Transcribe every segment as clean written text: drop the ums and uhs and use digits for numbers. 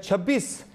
26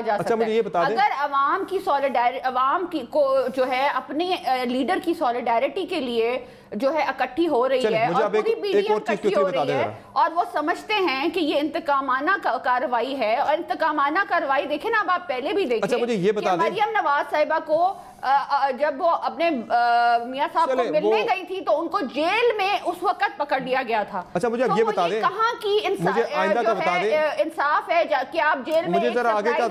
جا سکتا مجھے یہ بتا ہے. اگر عوام کی عوام کی کو جو ہے اپنے لیڈر کی سولیڈیرٹی کے لیے جو ہے اکٹھی ہو رہی ہے اور پوری پی ڈی ایم اکٹھی ہو رہی ہے اور وہ سمجھتے ہیں کہ یہ انتقامانہ کارروائی ہے, اور انتقامانہ کارروائی دیکھیں نا, اب آپ پہلے بھی دیکھیں کہ مریم نواز صاحبہ کو جب وہ اپنے میاں صاحب کو ملنے گئی تھی تو ان کو جیل میں اس وقت پکڑ لیا گیا تھا. اچھا مجھے اب یہ بتا دیں, کہاں کی انصاف ہے کہ آپ جیل میں مجھے ذرا آگے کا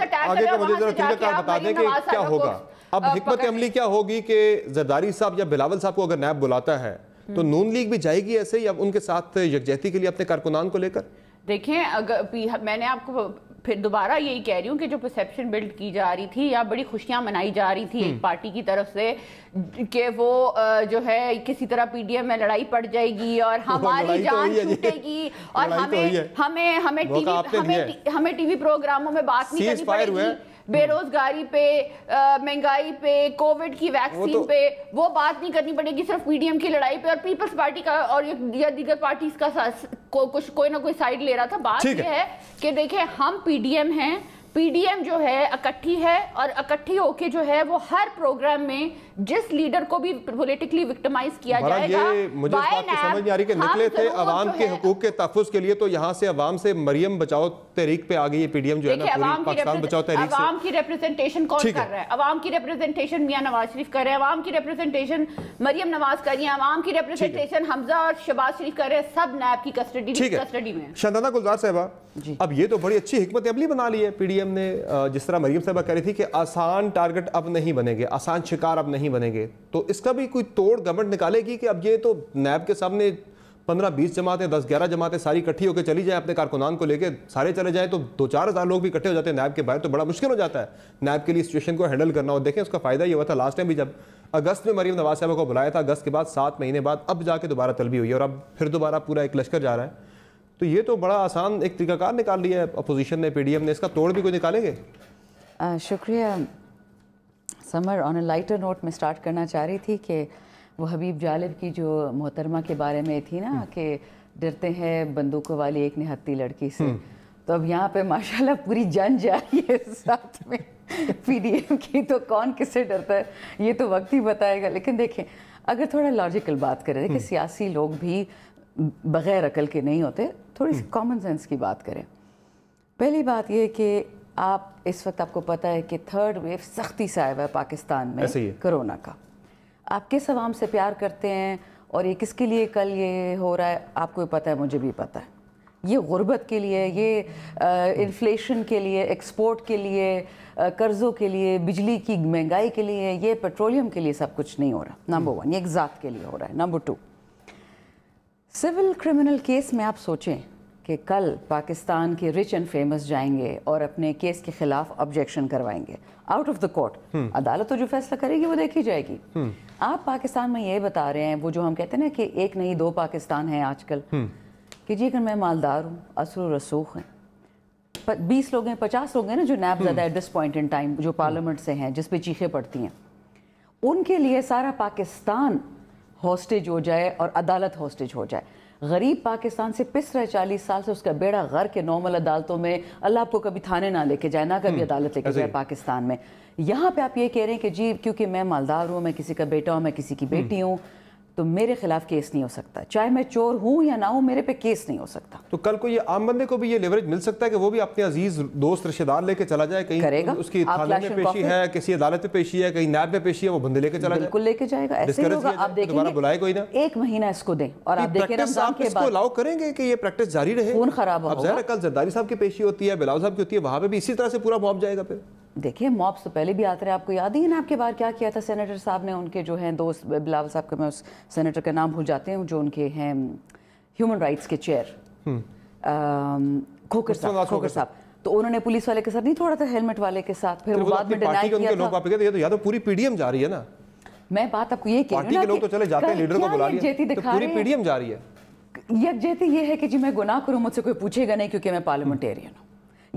بتا دیں کہ کیا ہوگا اب, حکمت عملی کیا ہوگی کہ زرداری صاحب یا بلاول صاحب کو اگر نیب بلاتا ہے تو نون لیگ بھی جائے گی ایسے, یا ان کے ساتھ یکجہتی کے لیے اپنے کارکنان کو لے کر؟ دیکھیں میں نے آپ کو پھر دوبارہ یہی کہہ رہی ہوں کہ جو پرسیپشن بلڈ کی جا رہی تھی یا بڑی خوشیاں منائی جا رہی تھی ایک پارٹی کی طرف سے کہ وہ جو ہے کسی طرح پی ڈی ایم میں لڑائی پڑ جائے گی اور ہماری جان چھوٹے گی اور ہمیں ٹی وی پروگراموں میں بات نہیں کرنی پڑے گی, بے روزگاری پہ, مہنگائی پہ, کووڈ کی ویکسین پہ وہ بات نہیں کرنی پڑے گی, صرف پی ڈی ایم کی لڑائی پہ اور پیپلز پارٹی کا اور یا دیگر پارٹیز کا کوئی نہ کوئی سائیڈ لے رہا تھا. بات یہ ہے کہ دیکھیں ہم پی ڈی ایم ہیں, پی ڈی ایم جو ہے اکٹھی ہے اور اکٹھی ہو کے جو ہے وہ ہر پروگرام میں جس لیڈر کو بھی پولیٹیکلی وکٹمائز کیا جائے گا. مجھے اس بات کی سمجھ نہیں آ رہی کہ نکلے تھے عوام کے حقوق کے تحفظ کے لیے, تو یہاں سے عوام سے مریم بچاؤ تحریک پہ آ گئی ہے پی ڈی ایم جو ہے نا, پوری پاکستان بچاؤ تحریک سے. عوام کی ریپریزنٹیشن کون کر رہا ہے؟ عوام کی ریپریزنٹیشن میاں نواز شریف کر رہے ہیں, عوام کی ریپریزنٹیشن مریم نواز کر رہی ہیں, عوام کی ریپریزنٹیشن حمزہ اور شہباز شریف کر رہے ہیں, سب نیب کی کسٹڈی میں. شاندانہ گلزار صاحبہ, اب یہ تو بڑی اچھی حکمت عملی بنا لی ہے پی ڈی ایم نے, جس طرح مریم صاحبہ کہہ رہی تھی کہ آسان ٹارگٹ اب نہیں بنیں گے, آسان شکار اب نہیں بنیں گے, تو اس کا بھی کوئی توڑ گورنمنٹ نکالے گی کہ اب یہ تو نیب کے سامنے 15-20 جماعتیں 10-11 جماعتیں ساری اکٹھی ہو کے چلی جائیں, اپنے کارکنان کو لے کے سارے چلے جائیں, تو 2-4 ہزار لوگ بھی اکٹھے ہو جاتے ہیں نیب کے باہر, تو بڑا مشکل ہو جاتا ہے نیب کے لیے سچویشن کو ہینڈل کرنا. اور دیکھیں اس کا فائدہ یہ ہوا تھا لاسٹ ٹائم بھی جب اگست میں مریم نواز صاحبہ کو بلایا تھا, اگست کے بعد 7 مہینے بعد اب جا کے دوبارہ طلبی ہوئی ہے, اور اب پھر دوبارہ پورا ایک لشکر جا رہا ہے. تو یہ تو بڑا آسان ایک طریقہ کار نکال لیا ہے اپوزیشن نے, پی ڈی ایم نے, اس کا توڑ بھی کوئی نکالیں گے؟ شکریہ سمر. آن اے لائٹر نوٹ میں سٹارٹ کرنا چاہ رہی تھی کہ وہ حبیب جالب کی جو محترمہ کے بارے میں تھی نا کہ ڈرتے ہیں بندوقوں والی ایک نہتی لڑکی سے, تو اب یہاں پہ ماشاءاللہ پوری جنگ جاری ہے ساتھ میں پی ڈی ایم کی, تو کون کس سے ڈرتا ہے یہ تو وقت ہی بتائے گا. لیکن دیکھیں اگر تھوڑا لاجیکل بات کریں کہ سیاسی لوگ بھی بغیر عقل کے نہیں ہوتے, تھوڑی سی کامن سینس کی بات کریں. پہلی بات یہ کہ آپ اس وقت آپ کو پتہ ہے کہ 3rd ویو سختی سے آیا ہوا ہے پاکستان میں کرونا کا. آپ کس عوام سے پیار کرتے ہیں اور یہ کس کے لیے کل یہ ہو رہا ہے آپ کو پتہ ہے, مجھے بھی پتہ ہے. یہ غربت کے لیے, یہ انفلیشن کے لیے, ایکسپورٹ کے لیے, قرضوں کے لیے, بجلی کی مہنگائی کے لیے, یہ پیٹرولیم کے لیے سب کچھ نہیں ہو رہا. نمبر 1 یہ ایک ذات کے لیے ہو رہا ہے. نمبر 2 سول کرمنل کیس میں آپ سوچیں کہ کل پاکستان کے رچ اینڈ فیمس جائیں گے اور اپنے کیس کے خلاف آبجیکشن کروائیں گے آؤٹ آف دا کورٹ. عدالت تو جو فیصلہ کرے گی وہ دیکھی جائے گی. آپ پاکستان میں یہ بتا رہے ہیں, وہ جو ہم کہتے ہیں نا کہ ایک نہیں 2 پاکستان ہیں آج کل, کہ جی اگر میں مالدار ہوں, اثر و رسوخ ہیں, 20 لوگ ہیں 50 لوگ ہیں نا جو نیب زدہ at this point in time جو پارلیمنٹ سے ہیں جس پہ چیخیں پڑتی ہیں, ان کے لیے سارا پاکستان ہاسٹیج ہو جائے اور عدالت ہاسٹیج ہو جائے. غریب پاکستان سے پس رہے 40 سال سے, اس کا بیڑا غر کے نارمل عدالتوں میں, اللہ آپ کو کبھی تھانے نہ لے کے جائے, نہ کبھی عدالت لے کے جائے پاکستان میں. یہاں پہ آپ یہ کہہ رہے ہیں کہ جی کیونکہ میں مالدار ہوں, میں کسی کا بیٹا ہوں, میں کسی کی بیٹی ہوں, تو میرے خلاف کیس نہیں ہو سکتا, چاہے میں چور ہوں یا نہ ہوں, میرے پہ کیس نہیں ہو سکتا. تو کل کو یہ عام بندے کو بھی یہ لیوریج مل سکتا ہے کہ وہ بھی اپنے عزیز دوست رشتہ دار لے کے چلا جائے, کہیں اس کی تھانے میں پیشی ہے, کسی عدالت میں پیشی ہے, کہیں نیب میں پیشی ہے, وہ بندے لے کے چلا جائے. بالکل لے کے جائے گا, ایسے ہی ہوگا. آپ دیکھیں دوبارہ بلائے کوئی نہ, 1 مہینہ اس کو دیں اور آپ دیکھیں رمضان کے بعد الاؤ کریں گے کہ یہ پریکٹس جاری رہے. خون خراب ہوگا. اب ظاہر ہے کل زرداری صاحب کی پیشی ہوتی ہے, بلاول صاحب کی ہوتی ہے, وہاں پہ بھی اسی طرح سے پورا موب جائے گا. پھر دیکھیں موبس تو پہلے بھی آتے رہے, آپ کو یاد ہی ہے نا آپ کے بار کیا کیا تھا سینیٹر صاحب نے, ان کے جو ہیں دوست بلاول صاحب کا, میں اس سینیٹر کا نام بھول جاتے ہیں, جو ان کے ہیں ہیومن رائٹس کے چیئر, کھوکر صاحب, تو انہوں نے پولیس والے کے ساتھ نہیں توڑا تھا, ہیلمٹ والے کے ساتھ, پھر وہ بعد میں ڈینائی کیا تھا. یہ تو یا تو پوری پی ڈی ایم جا رہی ہے نا, میں بات آپ کو یہ کہہ رہی ہوں نا, پارٹی کے لوگ تو چلے جاتے ہیں, لیڈر کو بلا لیا, تو پوری پی ڈی ایم جا رہی ہے. یکجہتی یہ ہے کہ جی میں گناہ کروں, مجھ سے کوئی پوچھے گا نہیں کیونکہ میں پارلیمنٹیرین ہوں.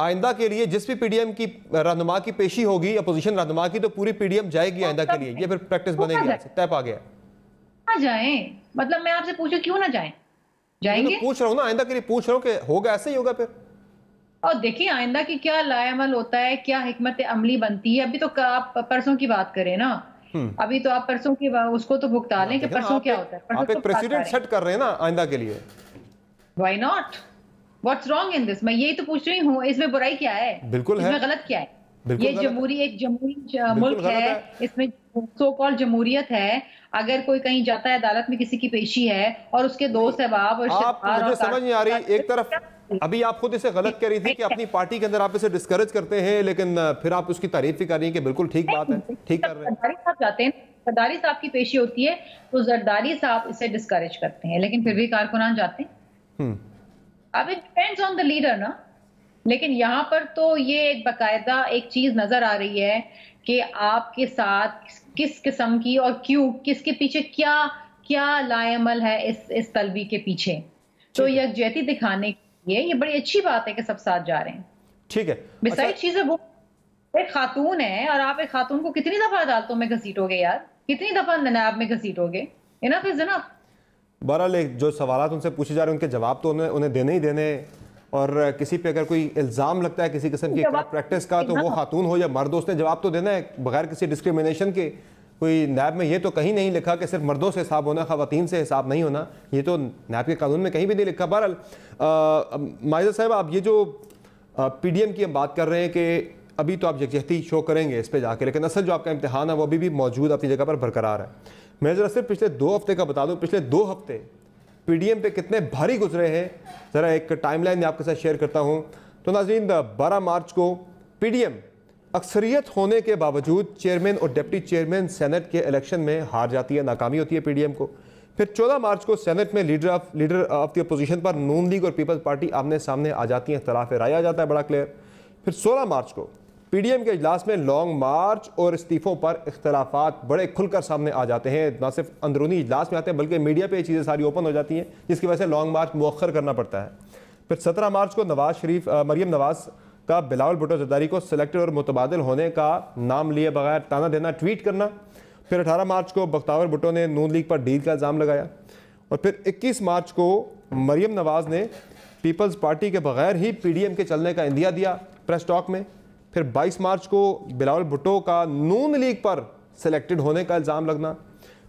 آئندہ کے لیے جس بھی پی ڈی ایم کی رہنما کی پیشی ہوگی اپوزیشن رہنما کی تو پوری پی ڈی ایم جائے گی آئندہ کے لیے, یہ پھر پریکٹس بنے گی, طے پا گیا جائیں. مطلب میں آپ سے پوچھوں کیوں نہ جائیں, جائیں گے. پوچھ رہا ہوں نا آئندہ کے لیے پوچھ رہا ہوں کہ ہوگا ایسے ہی ہوگا پھر. اور دیکھیں آئندہ کی کیا لائے عمل ہوتا ہے, کیا حکمت عملی بنتی ہے. ابھی تو آپ پرسوں کی بات کریں نا, ابھی تو آپ پرسوں کی اس کو تو بھگتا لیں کہ پرسوں کیا ہوتا ہے. آپ ایک پریسیڈنٹ سیٹ کر رہے ہیں نا آئندہ کے لیے. Why not, what's wrong in this. میں یہی تو پوچھ رہی ہوں, اس میں برائی کیا ہے, بالکل اس میں غلط کیا ہے. یہ ایک جمہوری ملک ہے, اس میں سو کال جمہوریت ہے. اگر کوئی کہیں جاتا ہے عدالت میں کسی کی پیشی ہے اور اس کے دوست احباب آپ مجھے سمجھ نہیں آ رہی. ایک طرف ابھی آپ خود اسے غلط کہہ رہی تھی کہ اپنی پارٹی کے اندر آپ اسے ڈسکریج کرتے ہیں, لیکن پھر آپ اس کی تعریف بھی کر رہی ہیں کہ بالکل ٹھیک بات ہے, ٹھیک کر رہے ہیں. زرداری صاحب جاتے ہیں, زرداری صاحب کی پیشی ہوتی ہے تو زرداری صاحب اسے ڈسکریج کرتے ہیں, لیکن پھر بھی کارکنان جاتے ہیں. اب it depends on the leader نا. لیکن یہاں پر تو یہ ایک باقاعدہ ایک چیز نظر آ رہی ہے کہ آپ کے ساتھ کس قسم کی اور کیوں, کس کے پیچھے کیا لائے عمل ہے اس طلبی کے پیچھے. تو یکجہتی دکھانے کے لیے یہ بڑی اچھی بات ہے کہ سب ساتھ جا رہے ہیں. ٹھیک ہے. بسائڈ چیزیں وہ ایک خاتون ہے اور آپ ایک خاتون کو کتنی دفعہ عدالتوں میں گھسیٹو گے یار, کتنی دفعہ نیب میں گھسیٹو گے. انف از انف. بہرحال جو سوالات ان سے پوچھے جا رہے ہیں ان کے جواب تو انہیں دینے ہی دینے, اور کسی پہ اگر کوئی الزام لگتا ہے کسی قسم کی پریکٹس کا تو وہ خاتون ہو یا مرد, اس نے جواب تو دینا ہے بغیر کسی ڈسکریمنیشن کے. کوئی نیب میں یہ تو کہیں نہیں لکھا کہ صرف مردوں سے حساب ہونا, خواتین سے حساب نہیں ہونا, یہ تو نیب کے قانون میں کہیں بھی نہیں لکھا. بہرحال مائزہ صاحب, آپ یہ جو پی ڈی ایم کی ہم بات کر رہے ہیں کہ ابھی تو آپ یکجہتی شو کریں گے اس پہ جا کے, لیکن اصل جو آپ کا امتحان ہے وہ ابھی بھی موجود اپنی جگہ پر برقرار ہے. میں ذرا صرف پچھلے 2 ہفتے کا بتا دوں, پچھلے 2 ہفتے پی ڈی ایم پہ کتنے بھاری گزرے ہیں. ذرا ایک ٹائم لائن میں آپ کے ساتھ شیئر کرتا ہوں. تو ناظرین 12 مارچ کو پی ڈی ایم اکثریت ہونے کے باوجود چیئرمین اور ڈپٹی چیئرمین سینٹ کے الیکشن میں ہار جاتی ہے, ناکامی ہوتی ہے پی ڈی ایم کو. پھر 14 مارچ کو سینٹ میں لیڈر آف دی اپوزیشن پر نون لیگ اور پیپلز پارٹی آمنے سامنے آ جاتی ہیں, اختلاف رائے آ جاتا ہے بڑا کلیئر. پھر 16 مارچ کو پی ڈی ایم کے اجلاس میں لانگ مارچ اور استعفوں پر اختلافات بڑے کھل کر سامنے آ جاتے ہیں. نہ صرف اندرونی اجلاس میں آتے ہیں بلکہ میڈیا پہ یہ چیزیں ساری اوپن ہو جاتی ہیں, جس کی وجہ سے لانگ مارچ مؤخر کرنا پڑتا ہے. پھر 17 مارچ کو مریم نواز کا بلاول بھٹو زرداری کو سلیکٹڈ اور متبادل ہونے کا نام لیے بغیر تانا دینا ٹویٹ کرنا. پھر 18 مارچ کو بختیار بھٹو نے نون لیگ پر ڈیل کا الزام لگایا. اور پھر 21 مارچ کو مریم نواز نے پیپلز پارٹی کے بغیر ہی پی ڈی ایم کے چلنے کا عندیہ دیا پریس ٹاک میں. پھر 22 مارچ کو بلاول بھٹو کا نون لیگ پر سلیکٹڈ ہونے کا الزام لگنا.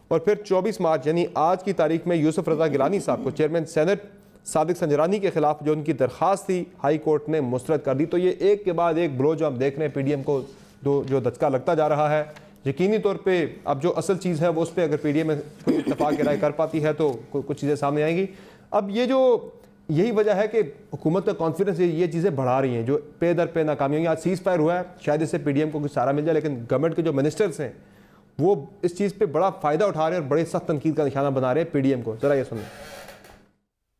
اور پھر 24 مارچ یعنی آج کی تاریخ میں یوسف رضا گیلانی صاحب کو چیئرمین سینٹ صادق سنجرانی کے خلاف جو ان کی درخواست تھی ہائی کورٹ نے مسترد کر دی. تو یہ ایک کے بعد ایک بلو جو ہم دیکھ رہے ہیں پی ڈی ایم کو جو دھچکا لگتا جا رہا ہے. یقینی طور پہ اب جو اصل چیز ہے وہ اس پہ اگر پی ڈی ایم میں کوئی اتفاق رائے کر پاتی ہے تو کچھ چیزیں سامنے آئیں گی. اب یہی وجہ ہے کہ حکومت کا کانفیڈنس یہ چیزیں بڑھا رہی ہیں جو پے در پہ ناکامی ہوئی. آج سیز فائر ہوا ہے, شاید اس سے پی ڈی ایم کو کچھ سہارا مل جائے, لیکن گورنمنٹ کے جو منسٹرز ہیں وہ اس چیز پہ بڑا فائدہ اٹھا رہے ہیں اور بڑے سخت تنقید کا نشانہ بنا رہے ہیں پی ڈی ایم کو. ذرا یہ سنیں.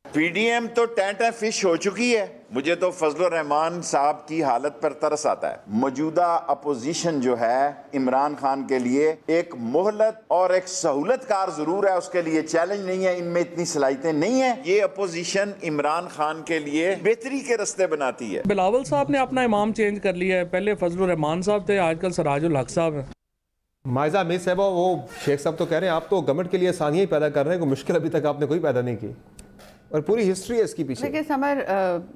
پی ڈی ایم تو ٹینٹ فش ہو چکی ہے. مجھے تو فضل الرحمان صاحب کی حالت پر ترس آتا ہے. موجودہ اپوزیشن جو ہے عمران خان کے لیے ایک مہلت اور ایک سہولت کار ضرور ہے, اس کے لیے چیلنج نہیں ہے, ان میں اتنی صلاحیتیں نہیں ہیں. یہ اپوزیشن عمران خان کے لیے بہتری کے رستے بناتی ہے. بلاول صاحب نے اپنا امام چینج کر لیا ہے, پہلے فضل الرحمان صاحب تھے, آج کل سراج الحق صاحب ہیں. مائزہ میر صاحبہ, وہ شیخ صاحب تو کہہ رہے ہیں آپ تو گورنمنٹ کے لیے آسانیاں ہی پیدا کر رہے ہیں, کوئی مشکل ابھی تک آپ نے کوئی پیدا نہیں کی, اور پوری ہسٹری ہے اس کی پیچھے. دیکھیں سمر,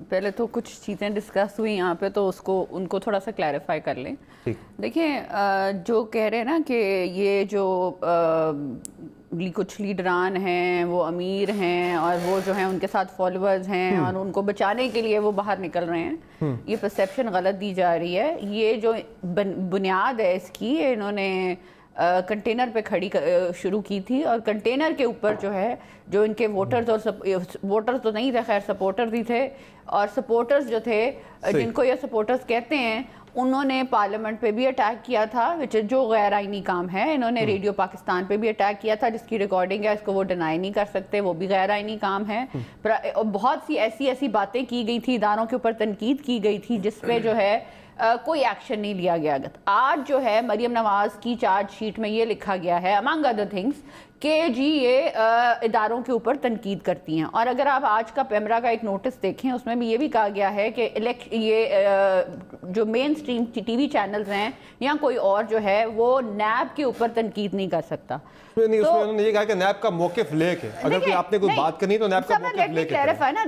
پہلے تو کچھ چیزیں ڈسکس ہوئی یہاں پہ تو ان کو تھوڑا سا کلیریفائی کر لیں. دیکھیں جو کہہ رہے ہیں نا کہ یہ جو کچھ لیڈران ہیں وہ امیر ہیں اور وہ جو ہیں ان کے ساتھ فالوورز ہیں اور ان کو بچانے کے لیے وہ باہر نکل رہے ہیں, یہ پرسیپشن غلط دی جا رہی ہے. یہ جو بنیاد ہے اس کی, انہوں نے کنٹینر پہ کھڑی شروع کی تھی, اور کنٹینر کے اوپر جو ہے جو ان کے ووٹرز اور ووٹرز تو نہیں تھے, خیر سپورٹرز ہی تھے, اور سپورٹرز جو تھے جن کو یہ سپورٹرز کہتے ہیں انہوں نے پارلیمنٹ پہ بھی اٹیک کیا تھا, جو غیر آئینی کام ہے. انہوں نے ریڈیو پاکستان پہ بھی اٹیک کیا تھا, جس کی ریکارڈنگ ہے, اس کو وہ ڈینائی نہیں کر سکتے, وہ بھی غیر آئینی کام ہے. بہت سی ایسی باتیں کی گئی تھی, اداروں کے اوپر تنقید کی گئی تھی جس پہ جو ہے کوئی ایکشن نہیں لیا گیا. آج جو ہے مریم نواز کی چارج شیٹ میں یہ لکھا گیا ہے امانگ ادر تھنگس کہ جی یہ اداروں کے اوپر تنقید کرتی ہیں. اور اگر آپ آج کا پیمرا کا ایک نوٹس دیکھیں اس میں بھی یہ بھی کہا گیا ہے کہ یہ جو مین سٹریم ٹی وی چینلز ہیں یا کوئی اور جو ہے وہ نیب کے اوپر تنقید نہیں کر سکتا. نہیں اس میں انہوں نے یہ کہا کہ نیب کا موقف لے کے اگر کوئی آپ نے کوئی بات کرنی تو نیب کا موقف لے کے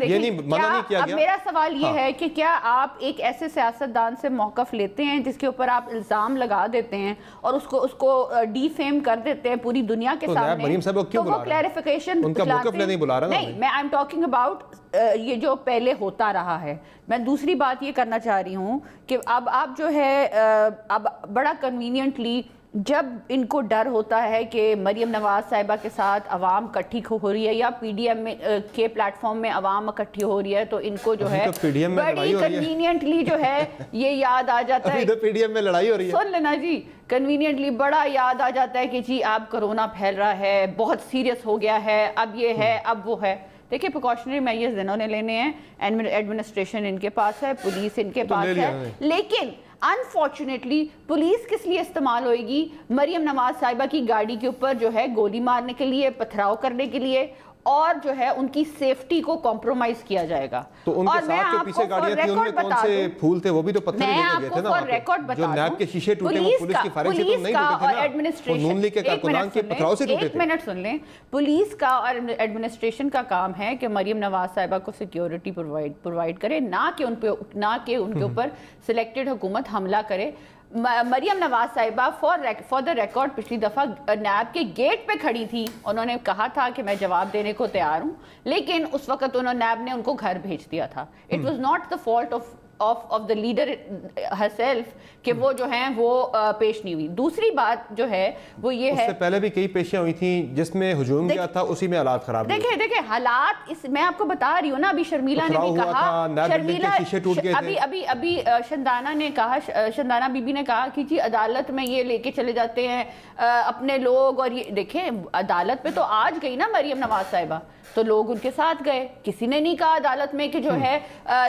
یہ نہیں منع نہیں کیا گیا. میرا سوال یہ ہے کہ کیا آپ ایک ایسے سیاستدان سے موقف لیتے ہیں جس کے اوپر آپ الزام لگا دیتے ہیں اور اس کو ڈی فیم کر دیتے ہیں پوری دنیا کے سامنے, مریم صاحب کو کیوں بلا رہے ہیں؟ کلیریفیکیشن ان کا موقف لینے نہیں بلا رہا نا. نہیں, میں آئی ایم ٹاکنگ اباؤٹ یہ جو پہلے ہوتا رہا ہے. میں دوسری بات یہ کرنا چاہ رہی ہوں کہ اب آپ جو ہے اب بڑا کنوینئنٹلی جب ان کو ڈر ہوتا ہے کہ مریم نواز صاحبہ کے ساتھ عوام اکٹھی ہو رہی ہے یا پی ڈی ایم کے پلیٹ فارم میں عوام اکٹھی ہو رہی ہے تو ان کو جو ہے بڑی کنوینئنٹلی جو ہے یہ یاد آ جاتا ہے. پی ڈی ایم میں لڑائی ہو رہی ہے, سن لینا جی, کنوینئنٹلی بڑا یاد آ جاتا ہے کہ جی اب کرونا پھیل رہا ہے, بہت سیریس ہو گیا ہے, اب یہ ہے اب وہ ہے. دیکھیں پریکاشنری میجرز انہوں نے لینے ہیں, ایڈمنسٹریشن ان کے پاس ہے, پولیس ان کے پاس ہے, لیکن انفارچونیٹلی پولیس کس لیے استعمال ہوئے گی؟ مریم نواز صاحبہ کی گاڑی کے اوپر جو ہے گولی مارنے کے لیے, پتھراؤ کرنے کے لیے, اور جو ہے ان کی سیفٹی کو کمپرومائز کیا جائے گا. تو ان کے ساتھ جو پیچھے گاڑیاں تھیں ان میں کون سے پھول تھے وہ بھی تو پتھر ہی لے گئے تھے نا. جو نیب کے شیشے ٹوٹے وہ پولیس کی فائرنگ سے تو نہیں ٹوٹے تھے نا, وہ نون لیگ کے کارکنان کے پتھراؤ سے ٹوٹے تھے. ایک منٹ سن لیں, پولیس کا اور ایڈمنسٹریشن کا کام ہے کہ مریم نواز صاحبہ کو سیکیورٹی پرووائڈ کرے, نہ کہ ان کے اوپر سلیکٹڈ حکومت حملہ کرے. مریم نواز صاحبہ فار دا ریکارڈ پچھلی دفعہ نیب کے گیٹ پہ کھڑی تھی, انہوں نے کہا تھا کہ میں جواب دینے کو تیار ہوں, لیکن اس وقت نیب نے ان کو گھر بھیج دیا تھا. It was not the fault of the leader her self کہ وہ جو ہیں وہ پیش نہیں ہوئی. دوسری بات جو ہے وہ یہ ہے, اس سے پہلے بھی کئی پیشیاں ہوئی تھیں جس میں ہجوم کیا تھا, اسی میں حالات خراب ہوئے. دیکھیں حالات میں آپ کو بتا رہی ہوں نا, ابھی شرمیلا نے بھی کہا, ابھی شندانہ نے کہا, شندانہ بی بی نے کہا کہ جی عدالت میں یہ لے کے چلے جاتے ہیں اپنے لوگ, اور یہ دیکھیں عدالت پہ تو آج گئی نا مریم نواز صاحبہ, تو لوگ ان کے ساتھ گئے, کسی نے نہیں کہا عدالت میں کہ جو ہے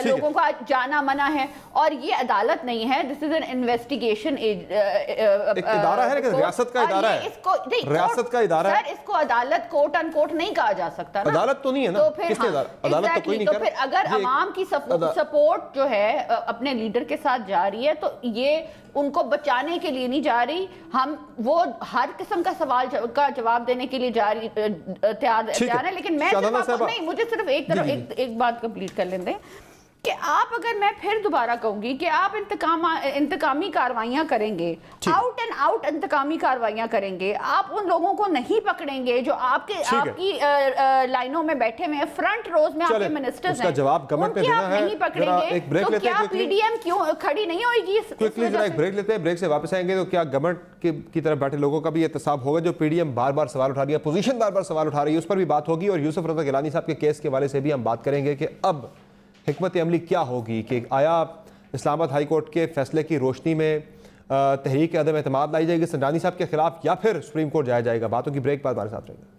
لوگوں کا جانا منع ہے. اور یہ عدالت نہیں ہے, دس از این انویسٹیگیشن ادارہ ہے, لیکن ریاست کا ادارہ ہے, ریاست کا ادارہ ہے. سر اس کو عدالت کوٹ ان کوٹ نہیں کہا جا سکتا نا, عدالت تو نہیں ہے نا, کس نے عدالت تو کوئی نہیں کر. تو پھر اگر عوام کی سپورٹ جو ہے اپنے لیڈر کے ساتھ جا رہی ہے تو یہ ان کو بچانے کے لیے نہیں جا رہی, ہم وہ ہر قسم کا سوال کا جواب دینے کے لیے تیار ہے. لیکن میں نہیں, مجھے صرف ایک بات کمپلیٹ کر لیں دیں کہ آپ, اگر میں پھر دوبارہ کہوں گی کہ آپ انتقامی کاروائیاں کریں گے, آؤٹ اینڈ آؤٹ انتقامی کاروائیاں کریں گے, آپ ان لوگوں کو نہیں پکڑیں گے جو آپ کی لائنوں میں بیٹھے ہوئے ہیں, فرنٹ روز میں آپ کے منسٹرز ہیں, ان کی آپ نہیں پکڑیں گے تو کیا پی ڈی ایم کیوں کھڑی نہیں ہوئے گی؟ کوئکلی ذرا ایک بریک لیتے ہیں, بریک سے واپس آئیں گے تو کیا گورنمنٹ کی طرف بیٹھے لوگوں کا بھی احتساب ہوگا جو پی ڈی ایم بار بار سوال اٹھا رہی ہے, اپوزیشن بار بار سوال اٹھا رہی ہے, اس پر بھی بات ہوگی. اور یوسف رضا گیلانی صاحب کے کیس کے حوالے سے بھی ہم بات کریں گے کہ اب حکمت عملی کیا ہوگی, کہ آیا اسلام آباد ہائی کورٹ کے فیصلے کی روشنی میں تحریک عدم اعتماد لائی جائے گی سنجانی صاحب کے خلاف, یا پھر سپریم کورٹ جایا جائے گا. باتوں کی بریک بعد ہمارے ساتھ رہے گا.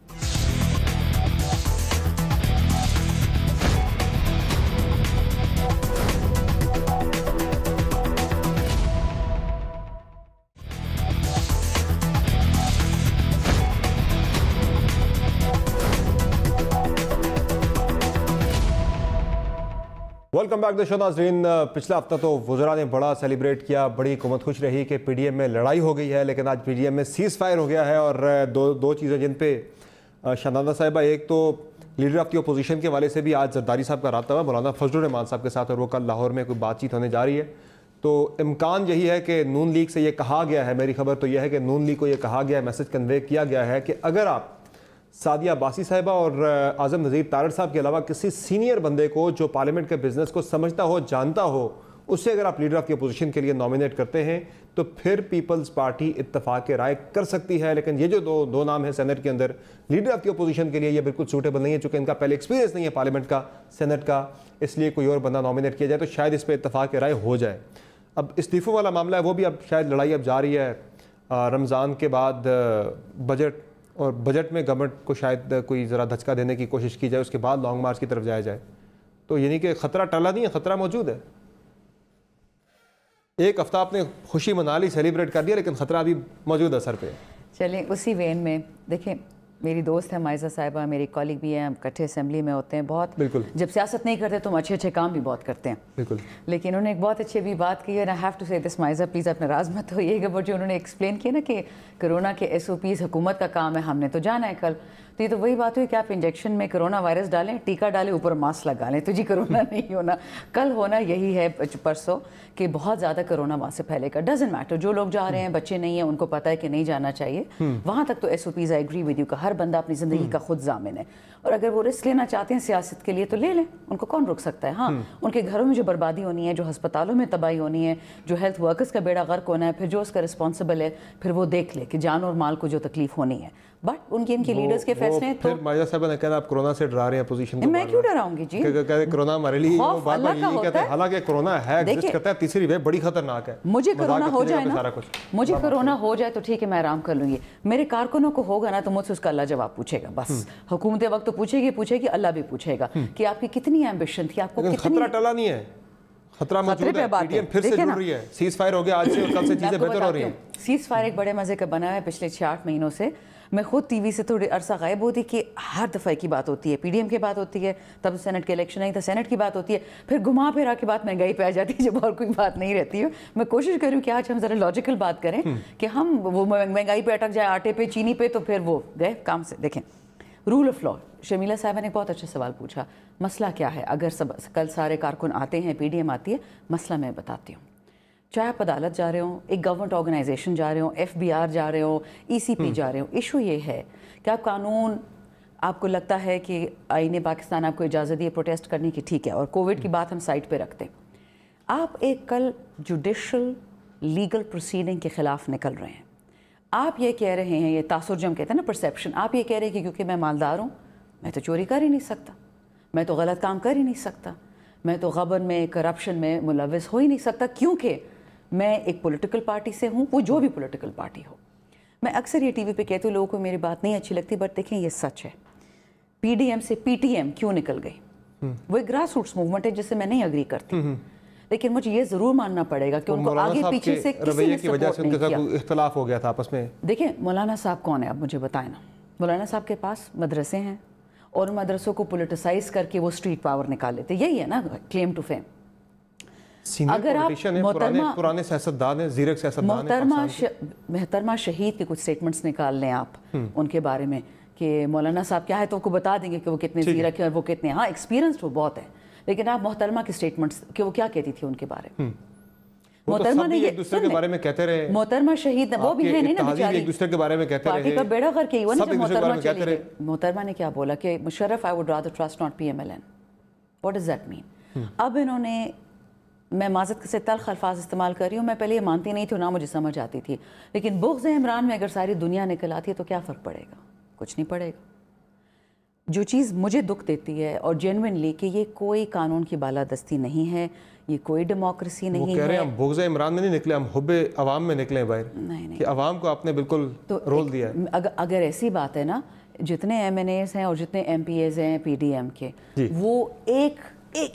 ویلکم بیک دا شو ناظرین. پچھلا ہفتہ تو وزراء نے بڑا سیلیبریٹ کیا, بڑی حکومت خوش رہی کہ پی ڈی ایم میں لڑائی ہو گئی ہے, لیکن آج پی ڈی ایم میں سیز فائر ہو گیا ہے. اور دو چیزیں جن پہ شندانہ صاحبہ, ایک تو لیڈر آف دی اپوزیشن کے حوالے سے بھی آج زرداری صاحب کا رابطہ ہوا مولانا فضل الرحمان صاحب کے ساتھ, اور وہ کل لاہور میں کوئی بات چیت ہونے جا رہی ہے. تو امکان یہی ہے کہ نون لیگ سے یہ کہا گیا ہے, میری خبر تو یہ ہے کہ نون لیگ کو یہ کہا گیا ہے, میسج کنوے کیا گیا ہے کہ اگر آپ سعدیہ عباسی صاحبہ اور اعظم نذیر تارڑ صاحب کے علاوہ کسی سینئر بندے کو جو پارلیمنٹ کے بزنس کو سمجھتا ہو, جانتا ہو, اسے اگر آپ لیڈر آف دی اپوزیشن کے لیے نامینیٹ کرتے ہیں تو پھر پیپلز پارٹی اتفاق رائے کر سکتی ہے. لیکن یہ جو دو نام ہیں سینٹ کے اندر لیڈر آف دی اپوزیشن کے لیے, یہ بالکل سوٹیبل نہیں ہے, چونکہ ان کا پہلے ایکسپیرینس نہیں ہے پارلیمنٹ کا, سینٹ کا, اس لیے کوئی اور بندہ نامینیٹ کیا جائے تو شاید اس پہ اتفاق رائے ہو جائے. اب استعفوں والا معاملہ ہے, وہ بھی اب شاید لڑائی اب جاری ہے. رمضان کے بعد بجٹ, اور بجٹ میں گورنمنٹ کو شاید کوئی ذرا دھچکا دینے کی کوشش کی جائے, اس کے بعد لانگ مارچ کی طرف جایا جائے. تو یعنی کہ خطرہ ٹلا نہیں ہے, خطرہ موجود ہے. ایک ہفتہ آپ نے خوشی منا لی, سیلیبریٹ کر دیا, لیکن خطرہ ابھی موجود ہے سر پہ. چلیں اسی وین میں دیکھیں, میری دوست ہے مائزہ صاحبہ, میری کالیگ بھی ہیں, ہم اکٹھے اسمبلی میں ہوتے ہیں بہت. بالکل. جب سیاست نہیں کرتے تو ہم اچھے اچھے کام بھی بہت کرتے ہیں. بالکل. لیکن انہوں نے ایک بہت اچھی بھی بات کی ہے, and I have to say this Maiza, please اپنا راز مت ہوئیے گا, بٹ جو انہوں نے ایکسپلین کیا نا کہ کرونا کے SOPs حکومت کا کام ہے, ہم نے تو جانا ہے کل, تو یہ تو وہی بات ہوئی کہ آپ انجیکشن میں کرونا وائرس ڈالیں, ٹیکہ ڈالیں, اوپر ماسک لگا لیں, تو جی کرونا نہیں ہونا. کل ہونا یہی ہے پرسوں کہ بہت زیادہ کرونا وہاں سے پھیلے گا. ڈزنٹ میٹر جو لوگ جا رہے ہیں, بچے نہیں ہیں, ان کو پتہ ہے کہ نہیں جانا چاہیے, وہاں تک تو SOPs I agree with you کا ہر بندہ اپنی زندگی کا خود ضامن ہے, اور اگر وہ رسک لینا چاہتے ہیں سیاست کے لیے تو لے لیں, ان کو کون روک سکتا ہے. ہاں, ان کے گھروں میں جو بربادی ہونی ہے, جو ہسپتالوں میں تباہی ہونی ہے, جو ہیلتھ ورکرز کا بیڑا غرق ہونا ہے, پھر جو اس کا رسپانسبل ہے, پھر وہ دیکھ لے کہ جان اور مال کو جو تکلیف ہونی ہے, بٹ ان کے لیڈرز کے فیصلے ہیں. تو مائزہ صاحب نے کہا آپ کورونا سے ڈرا رہے ہیں اپوزیشن کو, میں کیوں ڈراؤں گی جی, کہتے ہیں کورونا ہمارے لیے بار بار یہ کہتے ہیں, حالانکہ کورونا ہے ایگزسٹ کرتا ہے, تیسری ویو بڑی خطرناک ہے. مجھے کورونا ہو جائے نا, مجھے کورونا ہو جائے تو ٹھیک ہے, میں آرام کر لوں گی. میرے کارکنوں کو ہوگا نا تو مجھ سے اس کا اللہ جواب پوچھے گا. بس حکومت وقت تو پوچھے گی, اللہ بھی پوچھے گا کہ آپ کی کتنی ایمبیشن تھی, آپ کو کتنی. خطرہ ٹلا نہیں ہے, خطرہ موجود ہے. PDM پھر سے جڑ رہی ہے, سیز فائر ہو گیا آج سے, اور کل سے چیزیں بہتر ہو رہی ہیں. سیز فائر ایک بڑے مزے کا بنا ہے پچھلے 6-8 مہینوں سے. میں خود ٹی وی سے تھوڑی عرصہ غائب ہوتی کہ ہر دفعہ کی بات ہوتی ہے, PDM کی بات ہوتی ہے, تب سینٹ کے الیکشن نہیں تھا, سینٹ کی بات ہوتی ہے, پھر گھما پھرا کے بات مہنگائی پہ آ جاتی ہے, جب اور کوئی بات نہیں رہتی ہے. میں کوشش کروں کہ آج ہم ذرا لاجیکل بات کریں کہ ہم وہ مہنگائی پہ اٹک جائے, آٹے پہ, چینی پہ, تو پھر وہ گئے کام سے. دیکھیں رول آف لا, شمیلہ صاحبہ نے بہت اچھا سوال پوچھا, مسئلہ کیا ہے اگر کل سارے کارکن آتے ہیں, PDM آتی ہے, مسئلہ میں بتاتی ہوں. چاہے آپ عدالت جا رہے ہوں, ایک گورنمنٹ آرگنائزیشن جا رہے ہوں, FBR جا رہے ہوں, ECP جا رہے ہوں, ایشو یہ ہے کہ آپ قانون, آپ کو لگتا ہے کہ آئین پاکستان آپ کو اجازت دی ہے پروٹیسٹ کرنے کی, ٹھیک ہے, اور کووڈ کی بات ہم سائٹ پہ رکھتے ہیں. آپ ایک کل جوڈیشل لیگل پروسیڈنگ کے خلاف نکل رہے ہیں, آپ یہ کہہ رہے ہیں, یہ تاثر جو ہم کہتے ہیں نا پرسیپشن, آپ یہ کہہ رہے ہیں کہ کیونکہ میں مالدار ہوں میں تو چوری کر ہی نہیں سکتا, میں تو غلط کام کر ہی نہیں سکتا, میں تو غبن میں, کرپشن میں ملوث ہو ہی نہیں سکتا, کیونکہ میں ایک پولیٹیکل پارٹی سے ہوں, وہ جو بھی پولیٹیکل پارٹی ہو. میں اکثر یہ ٹی وی پہ کہتی ہوں, لوگوں کو میری بات نہیں اچھی لگتی, بٹ دیکھیں یہ سچ ہے. PDM سے PTM کیوں نکل گئی, وہ ایک گراس روٹس موومنٹ ہے جس سے میں نہیں اگری کرتی, لیکن مجھے یہ ضرور ماننا پڑے گا کہ ان کو آگے پیچھے سے کسی نے سپورٹ نہیں کیا. اختلاف ہو گیا تھا آپس میں. دیکھیں مولانا صاحب کون ہے, اب مجھے بتائیں نا. مولانا صاحب کے پاس مدرسے ہیں, اور مدرسوں کو پولیٹیسائز کر کے وہ اسٹریٹ پاور نکال لیتے, یہی ہے نا کلیم ٹو فیم. اگر آپ پرانے سیاستدان ہیں, زیرک سیاستدان ہیں, محترمہ شہید کے کچھ سٹیٹمنٹس نکال لیں آپ ان کے بارے میں کہ مولانا صاحب کیا ہے, تو ان کو بتا دیں گے کہ وہ کتنے زیرک ہیں اور وہ کتنے, ہاں ایکسپیرینسڈ وہ بہت ہے, لیکن آپ محترمہ کے سٹیٹمنٹس کہ وہ کیا کہتی تھی ان کے بارے میں. محترمہ نے ایک دوسرے کے بارے میں کہتے رہے, محترمہ شہید وہ بھی ہے نہیں نا بیچاری, ایک دوسرے کے بارے میں کہتے رہے, پارٹی کا بیڑا غرق ہی ہوا نا جب محترمہ چلی گئی. محترمہ نے کیا بولا کہ Musharraf I would rather trust not PMLN. What does that mean? اب انہوں نے, میں معذرت سے تلخ الفاظ استعمال کر رہی ہوں, میں پہلے یہ مانتی نہیں تھی اور نہ مجھے سمجھ آتی تھی, لیکن بغض عمران میں اگر ساری دنیا نکل آتی ہے تو کیا فرق پڑے گا, کچھ نہیں پڑے گا. جو چیز مجھے دکھ دیتی ہے اور جینوئنلی کہ یہ کوئی قانون کی بالادستی نہیں ہے, یہ کوئی ڈیموکریسی نہیں ہے. وہ کہہ رہے ہیں ہم بغض عمران میں نہیں نکلے, ہم حب عوام میں نکلے باہر. نہیں, کہ عوام کو آپ نے بالکل رول دیا ہے. اگر ایسی بات ہے نا, جتنے MNAs ہیں اور جتنے MPAs ہیں PDM کے, وہ ایک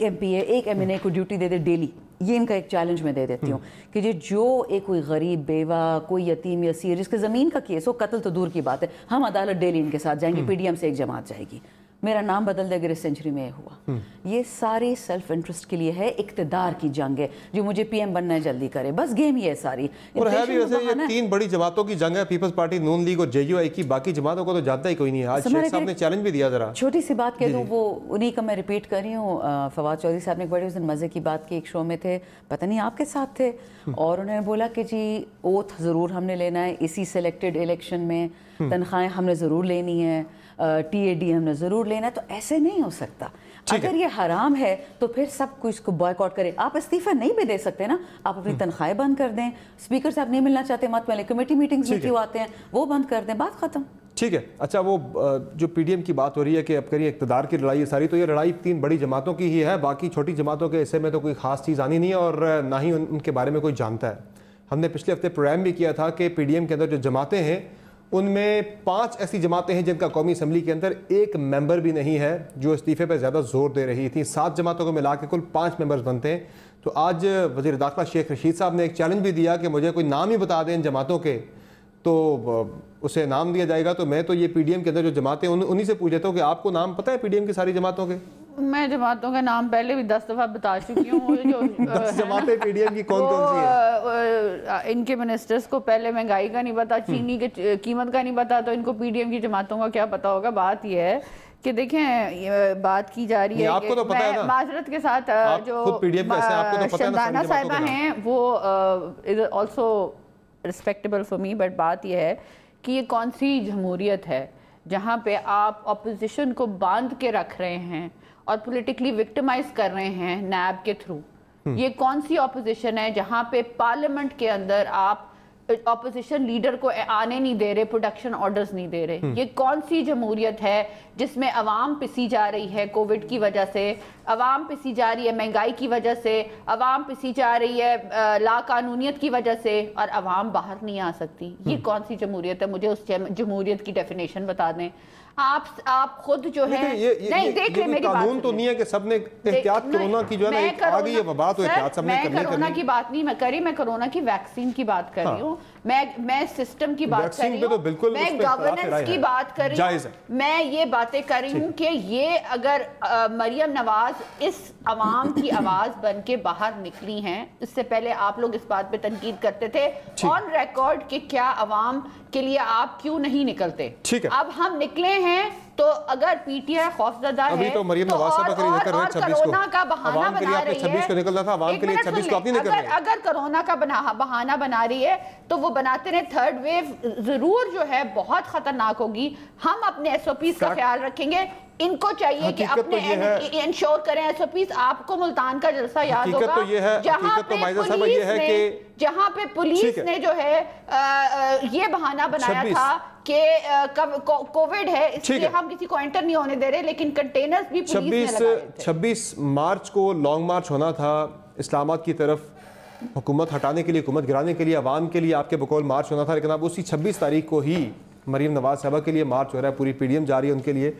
MPA ایک MNA کو ڈیوٹی دے دے ڈیلی, یہ ان کا ایک چیلنج میں دے دیتی ہوں کہ جو ایک کوئی غریب بیوہ, کوئی یتیم یا اسیر جس کے زمین کا کیس ہو, قتل تو دور کی بات ہے, ہم عدالت ڈیلی ان کے ساتھ جائیں گے, PDM سے ایک جماعت جائے گی, میرا نام بدل دے اگر اس سینچری میں یہ ہوا. یہ ساری سیلف انٹرسٹ کے لیے ہے, اقتدار کی جنگ ہے, جو مجھے PM بننا ہے جلدی کرے, بس گیم یہ ہے ساری. اور ہے بھی ویسے یہ 3 بڑی جماعتوں کی جنگ ہے, پیپلز پارٹی, نون لیگ اور JUI کی, باقی جماعتوں کو تو جانتا ہی کوئی نہیں ہے. آج شیخ صاحب نے چیلنج بھی دیا ذرا, چھوٹی سی بات کہہ دوں, وہ انہی کا میں ریپیٹ کر رہی ہوں. فواد چودھری صاحب نے ایک بڑے اس دن مزے کی بات کی, ایک شو میں تھے, پتہ نہیں آپ کے ساتھ تھے, اور انہوں نے بولا کہ جی اوتھ ضرور ہم نے لینا ہے اسی سلیکٹڈ الیکشن میں, تنخواہیں ہم نے ضرور لینی ہے, TAD ہم نے ضرور لینا ہے. تو ایسے نہیں ہو سکتا. اگر یہ حرام ہے تو پھر سب کچھ کو بائیکاٹ کرے. آپ استعفیٰ نہیں بھی دے سکتے نا, آپ اپنی تنخواہیں بند کر دیں, اسپیکر صاحب نہیں ملنا چاہتے مت ملے, کمیٹی میٹنگز میں کیوں آتے ہیں وہ بند کر دیں, بات ختم. ٹھیک ہے. اچھا, وہ جو PDM کی بات ہو رہی ہے کہ اب کریے اقتدار کی لڑائی ہے ساری, تو یہ لڑائی 3 بڑی جماعتوں کی ہی ہے, باقی چھوٹی جماعتوں کے حصے میں تو کوئی خاص چیز آنی نہیں ہے, اور نہ ہی ان کے بارے میں کوئی جانتا ہے. ہم نے پچھلے ہفتے پروگرام بھی کیا تھا کہ PDM کے اندر جو جماعتیں ہیں ان میں 5 ایسی جماعتیں ہیں جن کا قومی اسمبلی کے اندر ایک ممبر بھی نہیں ہے, جو استعفے پہ زیادہ زور دے رہی تھی. 7 جماعتوں کو ملا کے کل 5 ممبرز بنتے ہیں. تو آج وزیر داخلہ شیخ رشید صاحب نے ایک چیلنج بھی دیا کہ مجھے کوئی نام ہی بتا دیں ان جماعتوں کے, تو اسے نام دیا جائے گا تو میں تو یہ پی ڈی ایم کے اندر جو جماعتیں انہی سے پوچھ لیتا ہوں کہ آپ کو نام پتہ ہے پی ڈی ایم کی ساری جماعتوں کے؟ میں جماعتوں کا نام پہلے بھی 10 دفعہ بتا چکی ہوں. 10 جماعتیں پی ڈی ایم کی کون کون سی ہیں؟ ان کے منسٹرز کو پہلے مہنگائی کا نہیں پتا, چینی کی قیمت کا نہیں پتا, تو ان کو پی ڈی ایم کی جماعتوں کا کیا پتا ہوگا. بات یہ ہے کہ دیکھیں بات کی جا رہی ہے کہ معذرت کے ساتھ جو شمدانہ صاحبہ ہیں وہ also respectable for me, but بات یہ ہے کہ یہ کون سی جمہوریت ہے جہاں پہ آپ اپوزیشن کو باندھ کے رکھ رہے ہیں اور پولیٹیکلی وکٹمائز کر رہے ہیں نیب کے تھرو. یہ کون سی اپوزیشن ہے جہاں پہ پارلیمنٹ کے اندر آپ اپوزیشن لیڈر کو آنے نہیں دے رہے, پروڈکشن آرڈرز نہیں دے رہے. یہ کون سی جمہوریت ہے جس میں عوام پسی جا رہی ہے کووڈ کی وجہ سے, عوام پسی جا رہی ہے مہنگائی کی وجہ سے, عوام پسی جا رہی ہے لا قانونیت کی وجہ سے, اور عوام باہر نہیں آ سکتی. یہ کون سی جمہوریت ہے؟ مجھے اس جمہوریت کی ڈیفینیشن بتا دیں. آپ خود جو ہے نہیں دیکھ لیں, میری قانون تو نہیں ہے کہ سب نے احتیاط کرونا کی جو ہے نا آ گئی ہے وبا تو احتیاط سب نے کرنی ہے. میں کرونا کی بات نہیں میں کری, میں کرونا کی ویکسین کی بات کر رہی ہوں, میں سسٹم کی بات کر رہی ہوں, میں گورننس کی بات کر رہی ہوں, میں یہ باتیں کر رہی ہوں کہ یہ اگر مریم نواز اس عوام کی آواز بن کے باہر نکلی ہیں. اس سے پہلے آپ لوگ اس بات پہ تنقید کرتے تھے آن ریکارڈ کہ کیا عوام کے لیے آپ کیوں نہیں نکلتے. اب ہم نکلے ہیں تو اگر پی ٹی آئی خوفزدہ ہے تو اور کرونا کا بہانہ بنا رہی ہے, اگر کرونا کا بہانہ بنا رہی ہے تو وہ بناتے رہے. تھرڈ ویو ضرور جو ہے بہت خطرناک ہوگی. ہم اپنے ایس او پیز کا خیال رکھیں گے. ان کو چاہیے کہ اپنے انشور کریں ایس او پیز. آپ کو ملتان کا جلسہ یاد ہوگا جہاں پہ پولیس نے جو ہے یہ بہانہ بنایا تھا کہ کووڈ ہے اس لیے ہم کسی کو انٹر نہیں ہونے دے رہے, لیکن کنٹینرز بھی پولیس نے لگائے تھے. 26 مارچ کو لانگ مارچ ہونا تھا اسلام آباد کی طرف, حکومت ہٹانے کے لیے, حکومت گرانے کے لیے, عوام کے لیے آپ کے بقول مارچ ہونا تھا, لیکن اب اسی 26 تاریخ کو ہی مریم نواز صاحبہ کے لیے مارچ ہو رہا ہے. پوری پی ڈی ایم جا رہی ہے ان کے لیے.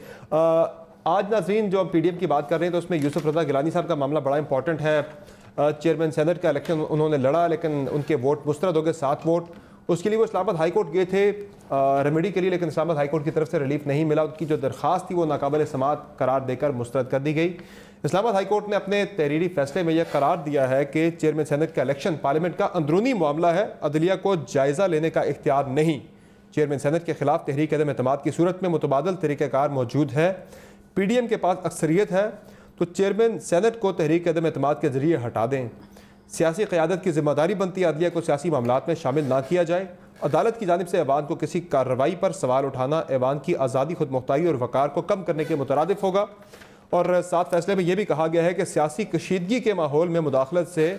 آج ناظرین جو پی ڈی ایم کی بات کر رہے ہیں تو اس میں یوسف رضا گیلانی صاحب کا معاملہ بڑا امپورٹنٹ ہے. چیئرمین سینٹ کا الیکشن انہوں نے لڑا لیکن ان کے ووٹ مسترد ہو گئے, 7 ووٹ. اس کے لیے وہ اسلام آباد ہائی کورٹ گئے تھے ریمیڈی کے لیے, لیکن اسلام آباد ہائی کورٹ کی طرف سے ریلیف نہیں ملا. ان کی جو درخواست تھی وہ ناقابل سماعت قرار دے کر مسترد کر دی گئی. اسلام آباد ہائی کورٹ نے اپنے تحریری فیصلے میں یہ قرار دیا ہے کہ چیئرمین سینٹ کا الیکشن پارلیمنٹ کا اندرونی معاملہ ہے, عدلیہ کو جائزہ لینے کا اختیار نہیں. چیئرمین سینٹ کے خلاف تحریک عدم اعتماد کی صورت میں متبادل طریقہ کار موجود ہے. پی ڈی ایم کے پاس اکثریت ہے تو چیئرمین سینٹ کو تحریک عدم اعتماد کے ذریعے ہٹا دیں. سیاسی قیادت کی ذمہ داری بنتی ہے عدلیہ کو سیاسی معاملات میں شامل نہ کیا جائے. عدالت کی جانب سے ایوان کو کسی کارروائی پر سوال اٹھانا ایوان کی آزادی, خود مختاری اور وقار کو کم کرنے کے مترادف ہوگا. اور 7 فیصلے میں یہ بھی کہا گیا ہے کہ سیاسی کشیدگی کے ماحول میں مداخلت سے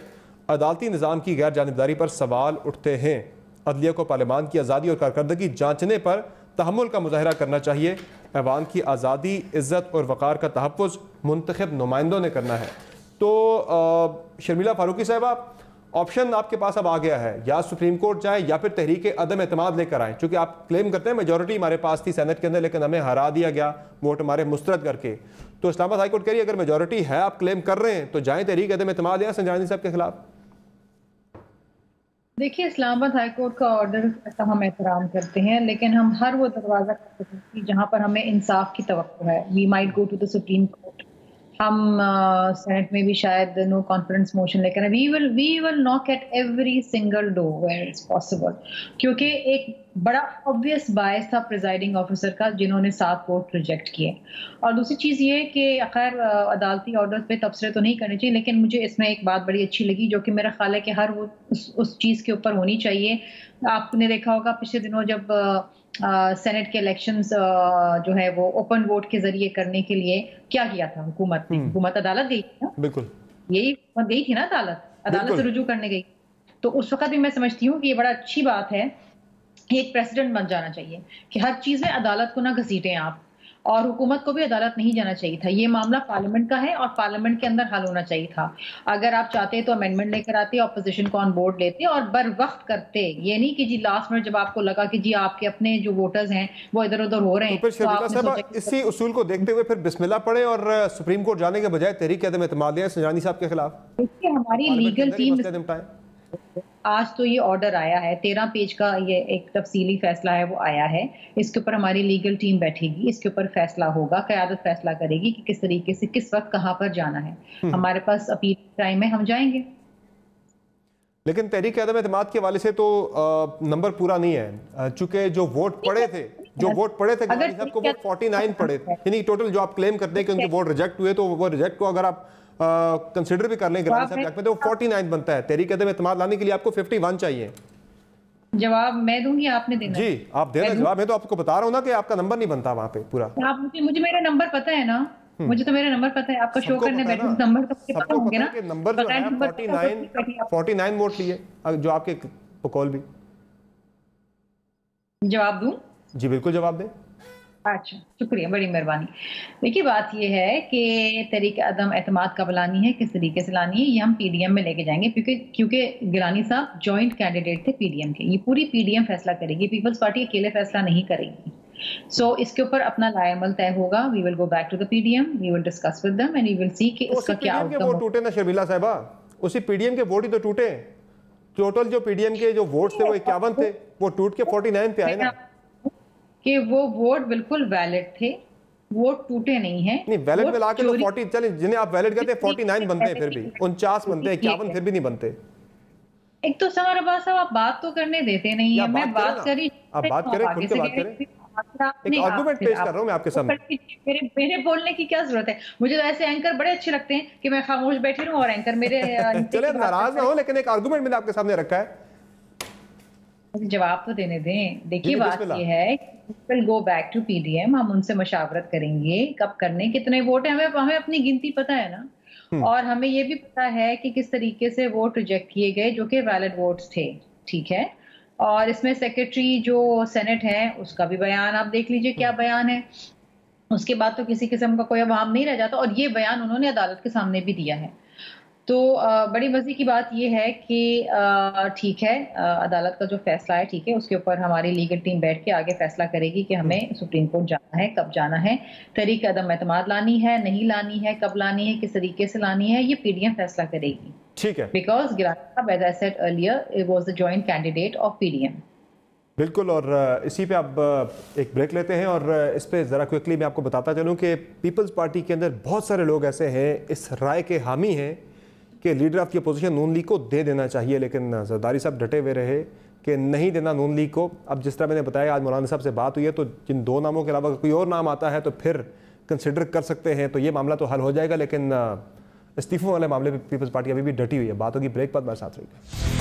عدالتی نظام کی غیر جانبداری پر سوال اٹھتے ہیں. عدلیہ کو پارلیمان کی آزادی اور کارکردگی جانچنے پر تحمل کا مظاہرہ کرنا چاہیے. ایوان کی آزادی, عزت اور وقار کا تحفظ منتخب نمائندوں نے کرنا ہے. تو شرمیلا فاروقی صاحبہ, آپشن آپ کے پاس اب آ گیا ہے, یا سپریم کورٹ جائیں یا پھر تحریک عدم اعتماد لے کر آئیں. چونکہ آپ کلیم کرتے ہیں میجورٹی ہمارے پاس تھی سینٹ کے اندر لیکن ہمیں ہرا دیا گیا ووٹ ہمارے مسترد کر کے. تو اسلام آباد ہائی کورٹ کہہ رہی ہے اگر میجورٹی ہے آپ کلیم کر رہے ہیں تو جائیں تحریک عدم اعتماد یا سنجانی صاحب کے خلاف. دیکھیے اسلام آباد ہائی کورٹ کا آرڈر کا ہم احترام کرتے ہیں, لیکن ہم ہر وہ دروازہ کر سکتے ہیں جہاں پر ہمیں انصاف کی توقع ہے. We might go to the Supreme Court. ہم سینٹ میں بھی شاید نو کانفیڈنس موشن لے کر we will knock at every single door where it's possible, کیونکہ ایک بڑا obvious باعث تھا پریزائڈنگ آفیسر کا جنہوں نے 7 ووٹ ریجیکٹ کیے. اور دوسری چیز یہ کہ خیر عدالتی آرڈر پہ تبصرے تو نہیں کرنے چاہیے, لیکن مجھے اس میں ایک بات بڑی اچھی لگی جو کہ میرا خیال ہے کہ ہر وہ اس چیز کے اوپر ہونی چاہیے. آپ نے دیکھا ہوگا پچھلے دنوں جب سینٹ کے الیکشنز جو ہے وہ اوپن ووٹ کے ذریعے کرنے کے لیے کیا کیا تھا حکومت نے, حکومت عدالت گئی تھی نا, بالکل یہی حکومت گئی تھی نا عدالت سے رجوع کرنے گئی. تو اس وقت بھی میں سمجھتی ہوں کہ یہ بڑا اچھی بات ہے, ایک پریسیڈنٹ بن جانا چاہیے کہ ہر چیز میں عدالت کو نہ گھسیٹیں آپ, اور حکومت کو بھی عدالت نہیں جانا چاہیے تھا. یہ معاملہ پارلیمنٹ کا ہے اور پارلیمنٹ کے اندر حل ہونا چاہیے تھا. اگر آپ چاہتے تو امینڈمنٹ لے کر آتے, اپوزیشن کو آن بورڈ لیتے اور بر وقت کرتے. یہ نہیں کہ جی لاسٹ میں جب آپ کو لگا کہ جی آپ کے اپنے جو ووٹرز ہیں وہ ادھر ادھر ہو رہے ہیں. اسی اصول کو دیکھتے ہوئے پھر بسم اللہ پڑھے اور سپریم کورٹ جانے کے بجائے تحریک عدم اعتماد سنجانی صاحب کے خلاف ہماری لیگل ٹیم آج تو یہ آرڈر آیا ہے، 13 پیج کا یہ ایک تفصیلی فیصلہ ہے وہ آیا ہے. اس کے اوپر ہماری لیگل ٹیم بیٹھے گی، اس کے اوپر فیصلہ ہوگا، قیادت فیصلہ کرے گی کہ کس طریقے سے کس وقت کہاں پر جانا ہے. ہمارے پاس اپیل ٹائم ہے، ہم جائیں گے. لیکن تحریک عدم اعتماد کے حوالے سے تو نمبر پورا نہیں ہے، چونکہ جو ووٹ پڑے تھے گلانی صاحب کو وہ 49 پڑے تھے، یعنی ٹوٹل جو آپ کلیم کرتے ہیں کہ ان کے ووٹ ریجیکٹ ہوئے، تو وہ ریجیکٹ کو اگر آپ کنسیڈر بھی کر لیں گلانی صاحب کے حق میں تو وہ 49 بنتا ہے. تحریک عدم اعتماد لانے کے لیے آپ کو 51 چاہیے. جواب میں دوں گی، آپ نے دینا؟ جی آپ دے رہے ہیں جواب. میں تو آپ کو بتا رہا ہوں نا کہ آپ کا نمبر نہیں بنتا وہاں پہ پورا. مجھے میرا نمبر پتہ ہے نا، مجھے تو میرا نمبر پتہ ہے. آپ کا شو کرنے بیٹھے نمبر تو مجھے پتہ ہوں گے نا. نمبر جو ہے 49 ووٹ لیے جو آپ کے بقول بھی. جواب دوں؟ جی بالکل جواب دیں. اچھا شکریہ، بڑی مہربانی. دیکھیے بات یہ ہے کہ تحریک عدم اعتماد کب لانی ہے، کس طریقے سے لانی ہے، یہ ہم پی ڈی ایم میں لے کے جائیں گے، کیونکہ گیلانی صاحب جوائنٹ کینڈیڈیٹ تھے پی ڈی ایم کے. یہ پوری پی ڈی ایم فیصلہ کرے گی، پیپلز پارٹی اکیلے فیصلہ نہیں کرے گی. سو اس کے اوپر اپنا لائے عمل طے ہوگا. We will go back to the پی ڈی ایم، we will discuss with them and we will see کہ اس کا کیا آؤٹ کم. ووٹ ٹوٹے نا شرمیلا صاحبہ، اسی پی ڈی ایم کے ووٹ ہی تو ٹوٹے. ٹوٹل جو پی ڈی ایم کے جو ووٹس تھے وہ 51 تھے، وہ ٹوٹ کے 49 پہ آئے نا. کہ وہ ووٹ بالکل ویلڈ تھے، ووٹ ٹوٹے نہیں ہیں. نہیں ویلڈ ملا کے تو 40 چلیں جنہیں آپ ویلڈ کہتے ہیں 49 بنتے ہیں، پھر بھی 49 بنتے ہیں، 51 پھر بھی نہیں بنتے. ایک تو سمر عباس صاحب آپ بات تو کرنے دیتے نہیں ہیں. میں بات کری، آپ بات کریں، کھل کے بات کریں. ایک آرگومنٹ پیش کر رہا ہوں میں آپ کے سامنے. میرے بولنے کی کیا ضرورت ہے؟ مجھے تو ایسے اینکر بڑے اچھے لگتے ہیں کہ میں خاموش بیٹھی رہوں اور اینکر میرے چلے ناراض نہ ہو، لیکن ایک آرگومنٹ میں نے آپ کے سامنے رکھا ہے، جواب تو دینے دیں. دیکھیے بات یہ ہے ول گو بیک ٹو پی ڈی ایم، ہم ان سے مشاورت کریں گے کب کرنے، کتنے ووٹ ہیں. ہمیں اپنی گنتی پتہ ہے نا، اور ہمیں یہ بھی پتہ ہے کہ کس طریقے سے ووٹ ریجیکٹ کیے گئے جو کہ ویلڈ ووٹس تھے. ٹھیک ہے، اور اس میں سیکرٹری جو سینٹ ہے اس کا بھی بیان آپ دیکھ لیجئے کیا بیان ہے. اس کے بعد تو کسی قسم کا کوئی عوام نہیں رہ جاتا، اور یہ بیان انہوں نے عدالت کے سامنے بھی دیا ہے. تو بڑی مزے کی بات یہ ہے کہ ٹھیک ہے عدالت کا جو فیصلہ ہے ٹھیک ہے، اس کے اوپر ہماری لیگل ٹیم بیٹھ کے آگے فیصلہ کرے گی کہ ہمیں سپریم کورٹ جانا ہے، کب جانا ہے، تحریک عدم اعتماد لانی ہے، نہیں لانی ہے، کب لانی ہے، کس طریقے سے لانی ہے، یہ پی ڈی ایم فیصلہ کرے گی. ٹھیک ہے، بیکاز گیلانی صاحب as I said earlier it was the joint candidate of PDM. بالکل. اور اسی پہ اب ایک بریک لیتے ہیں، اور اس پہ ذرا کوئکلی میں آپ کو بتاتا چلوں کہ پیپلز پارٹی کے اندر بہت سارے لوگ ایسے ہیں اس رائے کے حامی ہیں کہ leader of the opposition Noon League کو دے دینا چاہیے، لیکن زرداری صاحب ڈٹے ہوئے رہے کہ نہیں دینا نون لیگ کو. اب جس طرح میں نے بتایا آج مولانا صاحب سے بات ہوئی ہے، تو جن دو ناموں کے علاوہ کوئی اور نام آتا ہے تو پھر کنسیڈر کر سکتے ہیں، تو یہ معاملہ تو حل ہو جائے گا. لیکن استعفوں والے معاملے پہ پیپلز پارٹی ابھی بھی ڈٹی ہوئی ہے. بات ہوگی بریک بعد، میرے ساتھ رہیے گا.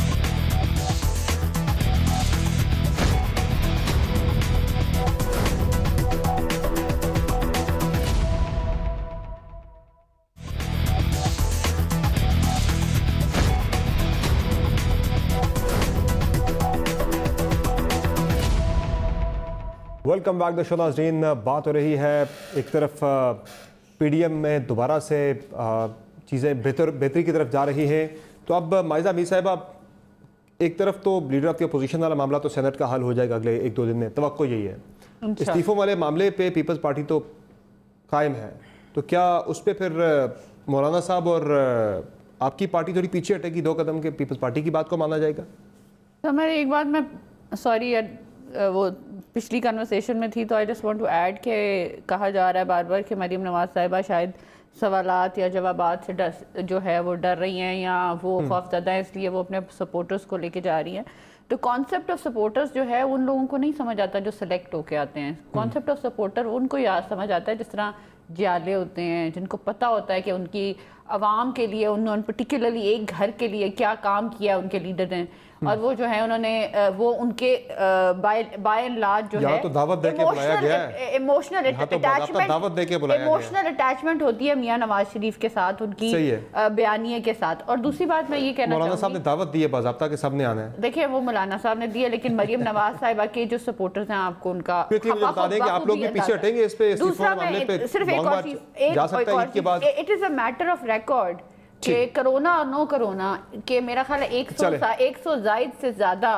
ویلکم بیک دا شو ناظرین. بات ہو رہی ہے ایک طرف پی ڈی ایم میں دوبارہ سے چیزیں بہتری کی طرف جا رہی ہیں، تو اب مائزہ امیر صاحبہ ایک طرف تو لیڈر آف دی اپوزیشن والا معاملہ تو سینٹ کا حل ہو جائے گا اگلے 1-2 دن میں، توقع یہی ہے. استعفوں والے معاملے پہ پیپلز پارٹی تو قائم ہے، تو کیا اس پہ پھر مولانا صاحب اور آپ کی پارٹی تھوڑی پیچھے ہٹے گی 2 قدم کے، پیپلز پارٹی کی بات کو مانا جائے گا؟ تو میں ایک بات میں سوری وہ پچھلی کنورسیشن میں تھی، تو I just want to add کہ کہا جا رہا ہے بار بار کہ مریم نواز صاحبہ شاید سوالات یا جوابات سے جو ہے وہ ڈر رہی ہیں یا وہ خوف زدہ ہیں، اس لیے وہ اپنے سپورٹرز کو لے کے جا رہی ہیں. تو کانسیپٹ آف سپورٹرز جو ہے ان لوگوں کو نہیں سمجھ آتا جو سلیکٹ ہو کے آتے ہیں. کانسیپٹ آف سپورٹر ان کو یاد سمجھ آتا ہے جس طرح جیالے ہوتے ہیں، جن کو پتہ ہوتا ہے کہ ان کی عوام کے لیے انہوں نے پرٹیکولرلی ایک گھر کے لیے کیا کام کیا ان کے لیڈر نے، اور وہ جو ہے انہوں نے وہ ان کے بائی اینڈ لارج جو ہے تو دعوت دے کے بلایا گیا ہے، ایموشنل اٹیچمنٹ ہوتی ہے میاں نواز شریف کے ساتھ، ان کی بیانیے کے ساتھ. اور دوسری بات میں یہ کہنا چاہوں گی، مولانا صاحب نے دعوت دی ہے باضابطہ کہ سب نے آنا ہے. دیکھیے وہ مولانا صاحب نے دی ہے، لیکن مریم نواز صاحبہ کے جو سپورٹرز ہیں آپ کو ان کا بتا دیں کہ آپ لوگ بھی پیچھے ہٹیں گے اس پہ. دوسرا میں صرف ایک اور چیز، it is a matter of record کہ کرونا اور نو کرونا کہ میرا خیال ہے 100 زائد سے زیادہ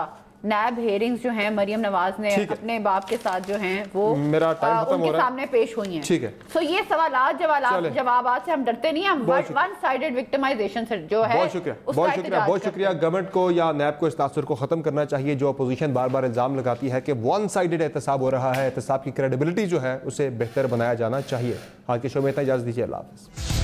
نیب ہیئرنگز جو ہیں مریم نواز نے اپنے باپ کے ساتھ جو ہیں وہ ان کے سامنے پیش ہوئی ہیں. ٹھیک ہے, سو یہ سوالات جوابات سے ہم ڈرتے نہیں, ہم ون سائیڈڈ وکٹمائزیشن سے جو ہے. بہت شکریہ. گورنمنٹ کو یا نیب کو اس تاثر کو ختم کرنا چاہیے جو اپوزیشن بار بار الزام لگاتی ہے کہ ون سائیڈڈ احتساب ہو رہا ہے. احتساب کی کریڈیبلٹی جو ہے اسے بہتر بنایا جانا چاہیے. آج کے شو میں اتنا, اجازت دیجیے, اللہ حافظ.